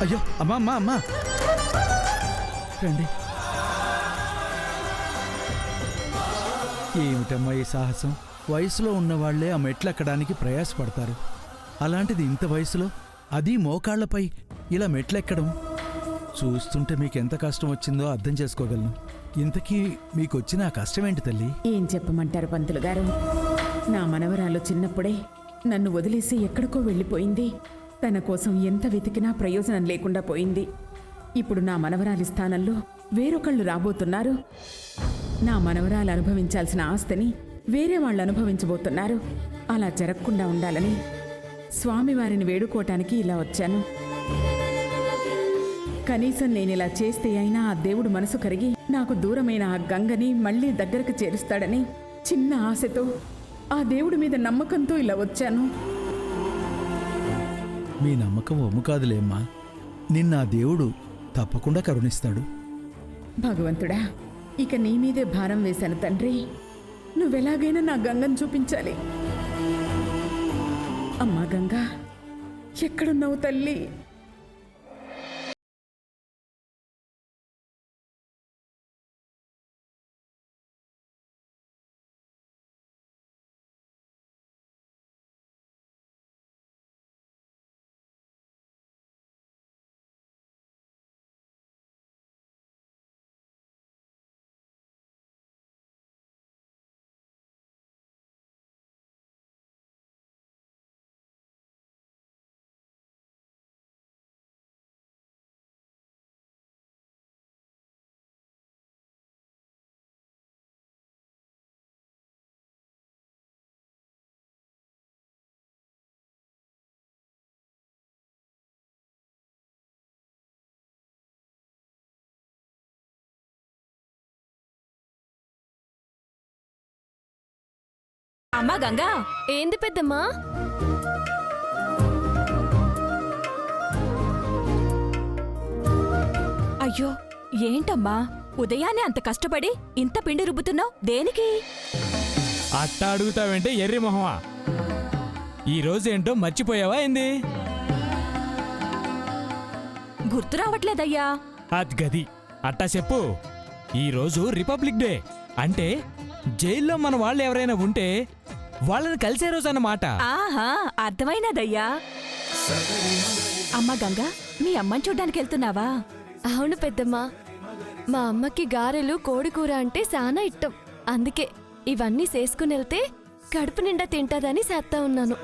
అయ్యో అమ్మా అమ్మా అమ్మా రండి. ఏమిటమ్మా ఈ సాహసం? వయసులో ఉన్నవాళ్లే ఆ మెట్లెక్కడానికి ప్రయాసపడతారు. అలాంటిది ఇంత వయసులో, అది మోకాళ్లపై ఇలా మెట్లెక్కడం చూస్తుంటే మీకెంత కష్టం వచ్చిందో అర్థం చేసుకోగలను. ఇంతకీ మీకొచ్చిన ఆ కష్టమేంటి తల్లి? ఏం చెప్పమంటారు పంతులు గారు, నా మనవరాలు చిన్నప్పుడే నన్ను వదిలేసి ఎక్కడికో వెళ్ళిపోయింది. తన కోసం ఎంత వెతికినా ప్రయోజనం లేకుండా పోయింది. ఇప్పుడు నా మనవరాలి స్థానంలో వేరొకళ్ళు రాబోతున్నారు. నా మనవరాలు అనుభవించాల్సిన ఆస్తిని వేరే వాళ్ళు అనుభవించబోతున్నారు. అలా జరగకుండా ఉండాలని స్వామివారిని వేడుకోవటానికి ఇలా వచ్చాను. కనీసం నేనిలా చేస్తే అయినా ఆ దేవుడు మనసు కరిగి నాకు దూరమైన ఆ గంగని మళ్లీ దగ్గరకు చేరుస్తాడని చిన్న ఆశతో, ఆ దేవుడి మీద నమ్మకంతో ఇలా వచ్చాను. మీ నమ్మకం ఒమ్ము కాదులేమ్మా. నిన్న ఆ దేవుడు తప్పకుండా కరుణిస్తాడు. భగవంతుడా, ఇక నీ మీదే భారం వేశాను తండ్రి. నువ్వెలాగైనా నా గంగను చూపించాలి. అమ్మా గంగా, ఎక్కడున్నావు తల్లి? అమ్మా గంగా. ఏంది పెద్దమ్మా? అయ్యో, ఏంటమ్మా ఉదయాన్నే అంత కష్టపడి ఇంత పిండి రుబ్బుతున్నావు? దేనికి? అట్టా అడుగుతావేంటే ఎర్రి మొహమా? ఈరోజేంటో మర్చిపోయావా ఏంది? గుర్తు రావట్లేదయ్యా. అది గది అట్టా చెప్పు. ఈరోజు రిపబ్లిక్ డే, అంటే జైల్లో మన వాళ్ళు ఎవరైనా ఉంటే వాళ్ళని కలిసే రోజు అన్నమాట. ఆహా, అర్థమైనదయ్యా. అమ్మా గంగా, మీ అమ్మని చూడ్డానికి వెళ్తున్నావా? అవును పెద్దమ్మా, మా అమ్మకి గారెలు కోడికూర అంటే చాలా ఇష్టం. అందుకే ఇవన్నీ చేసుకుని వెళ్తే కడుపు నిండా తింటాదని చేస్తా ఉన్నాను.